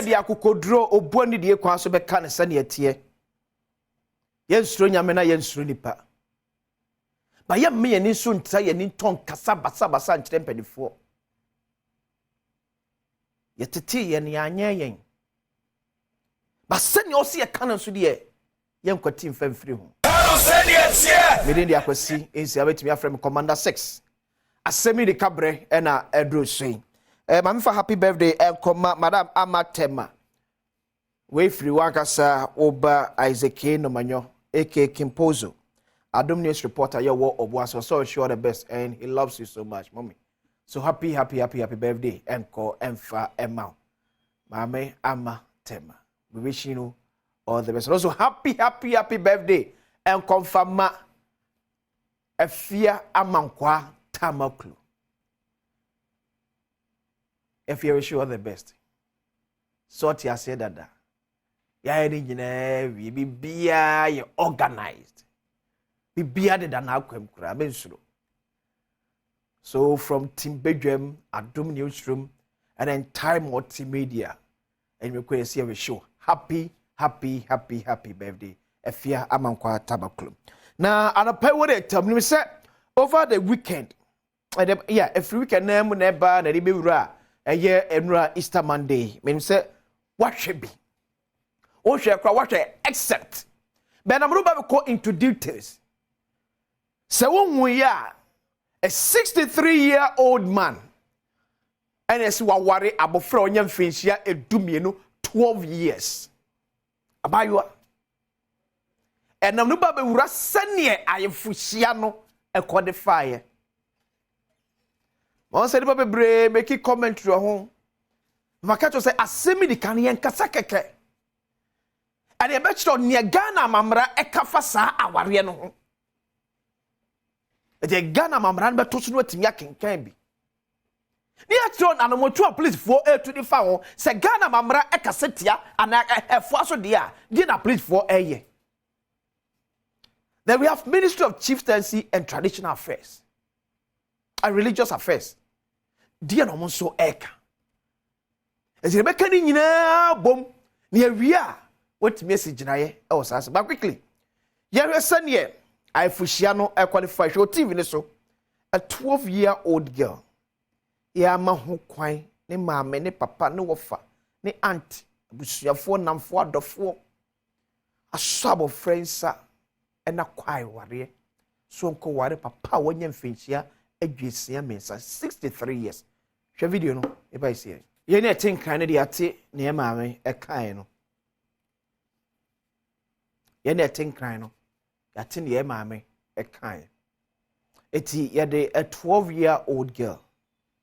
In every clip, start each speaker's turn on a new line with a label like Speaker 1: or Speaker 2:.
Speaker 1: dia kokodro obuani die kwan so be ka ne sane atie yensuro nyame na yensuro nipa ba ye me ye ni so ntra ye ni ton kasa basa nkyere mpanifo ye tete ye ne anya yen ba sane o se ye ka so de ye nkwati mfamfiri ho me dia kwasi ensi abetimi afrem commander 6 asemi de kabre na edro sei mami for happy birthday koma madam amatema we free wakasa oba Isaac no manyo AK Kimpozo Adom news reporter your war of was so sure the best and he loves you so much mommy so happy birthday enko emfa emma mame amatema we wish you all the best also happy birthday and confirm afia amankwa tamaklu if you wish you all the best sort ya say that ya we be organized be de na akwam kura bensuro so from team Badwam Adom newsroom and entire multimedia and we could see a show happy birthday afia amankwa tamaklu na anapa wo de tam ni say over the weekend every weekend na mu na ba na be wura enura Easter Monday mean say what should be o hwe kwa what except but I'm about to go into details so when we are a 63-year-old man and as waware abofra onya mfinhia edumienu 12 years abayo and I'm about to wura sane ayefuhia no e codify on say the bebre make commentary ho makacho say asemi di kan yen kasa keke and e be chiro ne Ghana mamra e kafa saa aware no ho e de Ghana mamra no beto so no atimi akenkan bi ni atro na no motu police for to the fa ho say Ghana mamra e kasa tia ana efo aso de a di na police for eye. Then we have Ministry of Chieftaincy and Traditional Affairs and Religious Affairs. Dear no one so eka. As you make any bom near we are what message na ye was asked. But quickly, yeah, son ye I Fushiano I qualify show TV so a 12-year-old girl. Yeah, ma ho kwan ne maame ne papa ne wofa ne aunt busuafo namfo adofo asabo friends na kwai ware so nko ware papa wonya mfinchia adwesia mensa 63 years hwe video no e bai sie ye na tinkan ne de ate ne maame e kan no ye na tinkan no ate ne maame e kan eti ye de a 12-year-old girl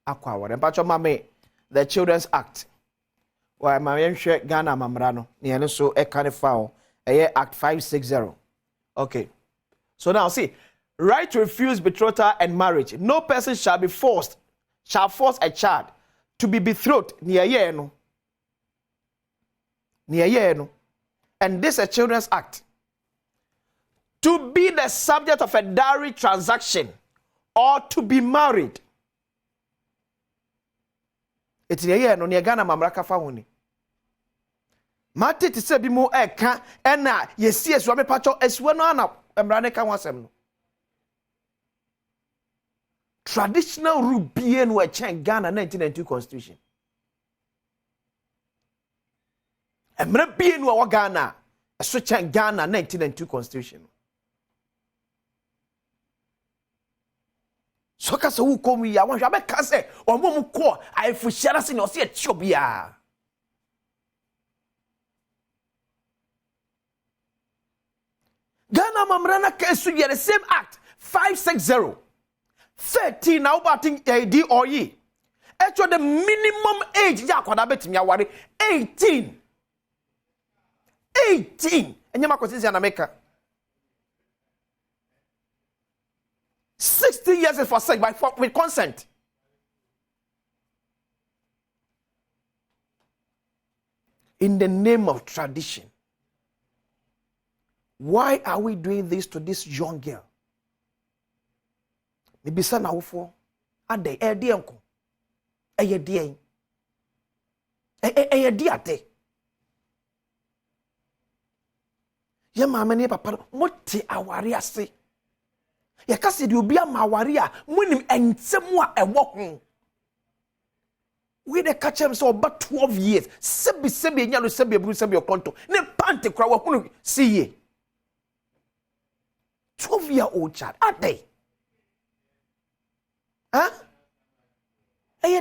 Speaker 1: akwa ware mpacho maame the Children's Act wa maame nhwe Ghana mamra no ne ne so e kan fa Act 560. Okay. So now see, right to refuse betrothal and marriage. No person shall force a child to be betrothed near yeno. And this is a Children's Act. To be the subject of a dowry transaction or to be married. It's near yeno near Ghana mamraka fahuni. Mate ti se bi mo eka ena yesi esu me pacho esu no ana emrane ka wasem no traditional rule bien we chen Ghana 1992 constitution emra bien we Ghana esu chen Ghana 1992 constitution so ka se wu komu ya wan hwa be ka se omom ko aifu hia se ne o se etio bia Ghana mamrana kesu ye the same act 560 13 now batting AD or ye actually the minimum age ya kwada betimi aware 18 enyama kwesisi na America 60 years is for sex with consent. In the name of tradition. Why are we doing this to this young girl? Maybe son awfo ade e de enko. Eye de en. Eye de ate. Ye maame ne papa no mote aware ase. Ye ka se de obi ama aware a monim ensem a ewo ho. We the catch him so about 12 years. Sebi nyalo sebi bru sebi okonto. Ne pante kra wa kunu see ye. 12-year-old child. Are they? Huh? Eye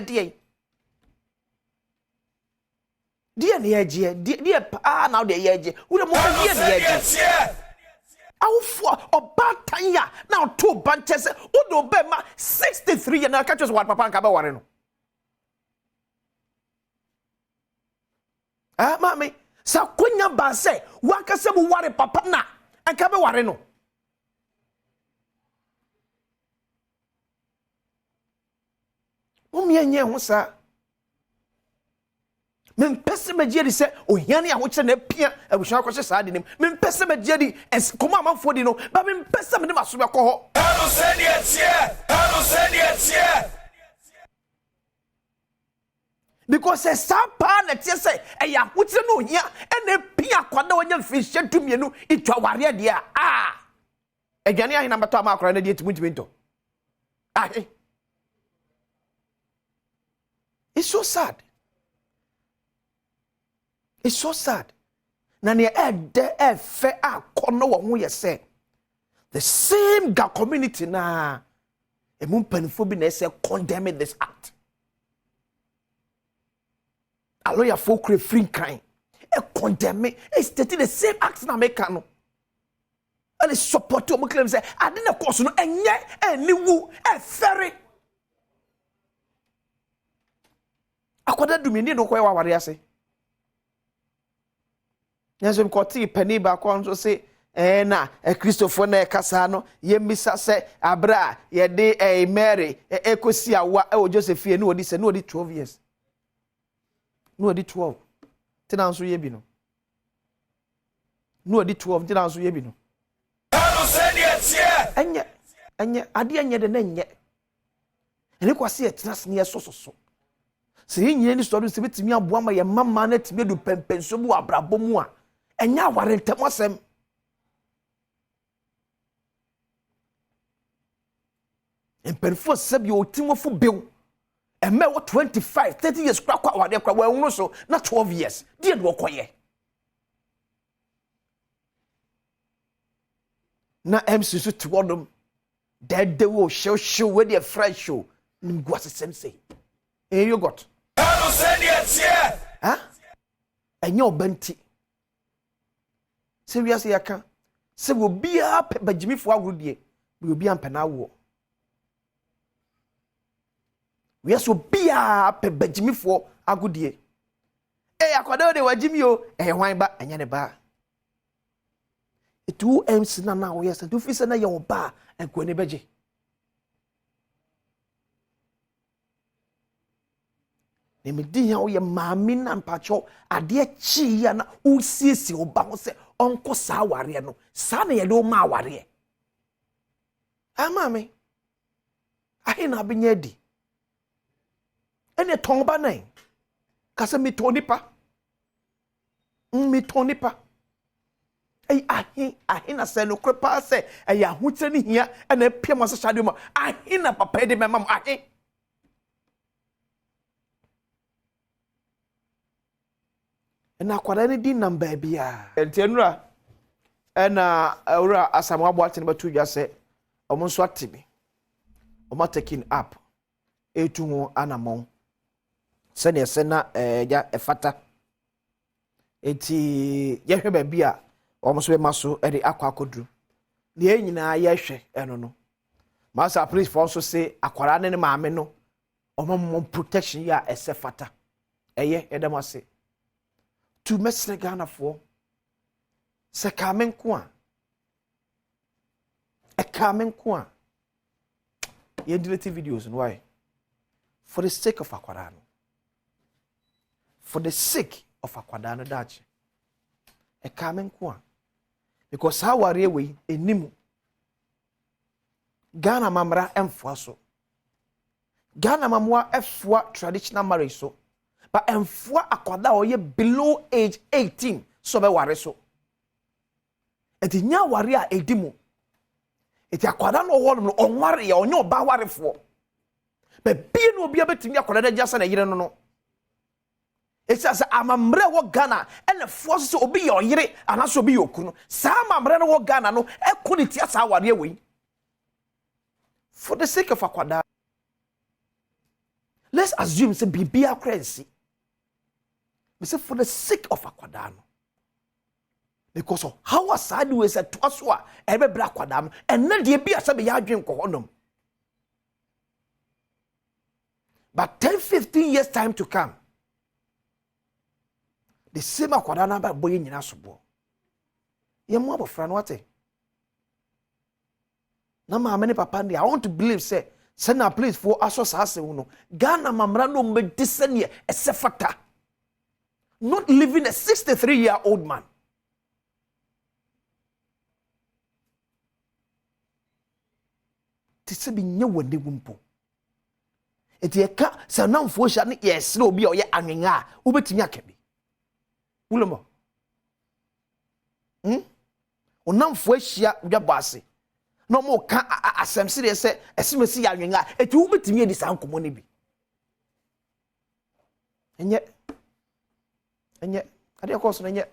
Speaker 1: die. Dear now the yeje. Who the more Aw for obatanya now two bunches odo be ma 63 and I catch us what papa nka be ware no. Ah mami sa konya ba se waka se bu ware papa na nka be ware no. Omienye ho sa men pese magedi se ohiane ahokyere na pia abushan akɔhye saa de nim men pese magedi koma amanfo di no ba men pese me de maso be kɔ hɔ anu se die tie because sa pa na tie se eya ahokyere no ohia na pia kwada wonya mfihye tumienu itwa ware de a aduane ahina mbato amakora na de timuntimento it's so sad. It's so sad. Na ne e fe akono wo ho yese. The same ga community na emu mpanifo bi na say condemn this act. A lawyer for free crime. E condemn e state the same act na make no. And support o claim say ade na course no enye eniwu e ferry. Akoda dumini no ko wa ware ase. Nyanso mkoti pani ba kwa nso se na Christopher na kasa no yemisa se abra ye de Mary ekosi awa o Josephine no odi se no odi 12 years no odi 12 tena nso ye bi no no odi 12 tena nso ye bi no anu se die enye ade enye de na enye ene kwase ye tena se ne so se nyine ni story se betimi aboa ma ye mama na timi do pempenso bu abrabɔ mu a enya ware ntemosem emperfo sabi o timofo bew emme wo 25 30 years kwa wade kwa wa so na 12 years die do koye na MC so twodom dede wo show we the fresh show ngwa sesem sei you got anu se die tie enye obanti se wiase yaka se obi a bagimifo agrodie bi obi ampana wo wiase obi a bagimifo agodie akwada de wagimi o hwan ba anya ne ba etu MC na wo yesa tu fi se na ye oba enko ne beje ne medi ya wo ye maami na mpacho ade chi ya na usiesi oba ho se onko sa ware no sa na ye do ma ware amame ahe na benya di ene ton ba nan kasa mi ton nipa ahe na se no krepa se ya hotre ni hia ena pia mo sashade mo ahe na papa de mema mo ahe na kwada ne di number bia entenura na ora Asem abo atene batu dwa se omo nso atebe omo taking up etu ho anamon se ne se na ja efata enti ye hwe ba bia omo so be maso e de akwa akodru ne nyina ye hwe eno no masa police for so say akwara ne maame no omo protection ya esefata eye edem ase tu mesre Ghana for se kamen ko a ye delete videos and why for the sake of akwara no for the sake of akwada no dachi kamen ko because how are we enimu Ghana mamra emfo so Ghana mamwa efwa traditional marriage so but emfo akwada oye below age 18 so be ware so enti nya ware a edimu enti akwada no wo no onware ya onye oba warefo be bie no obi abetimi akwada da jasa na yire no no esa sa amamre wo Ghana ene force so obi ye oyire anaso obi ye okunu sa amamre no wo Ghana no ekuniti asa ware we for the sake of akwada. Let's assume say bibia currency. We say for the sake of akwada no. Because of how aside we say twaswa ebe bra akwada no enne de bia say be ya adwen ko honom. But 10-15 years time to come, the same akwada na ba boy nyina sobo. Ye mo abofra no wate. Na ma many papa ndi I want to believe say send a place for asos ase uno Ghana mamra no medicine a factor. Not living a 63-year-old man. Tise bi nye wonde wumpo. Eti eka se namfo hia ne yes na obi oye anwenga a obetimi akabi. Ulomo. Onamfo hia dwabo ase. No mo ka Asem sire se esimesi ya anwenga eti obetimi edi sankomo ne bi. Enye ade course enye.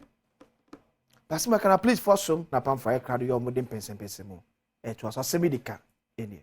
Speaker 1: Pasima kana please for some na pam fire crowd yo modern person mo. To so semidika eni.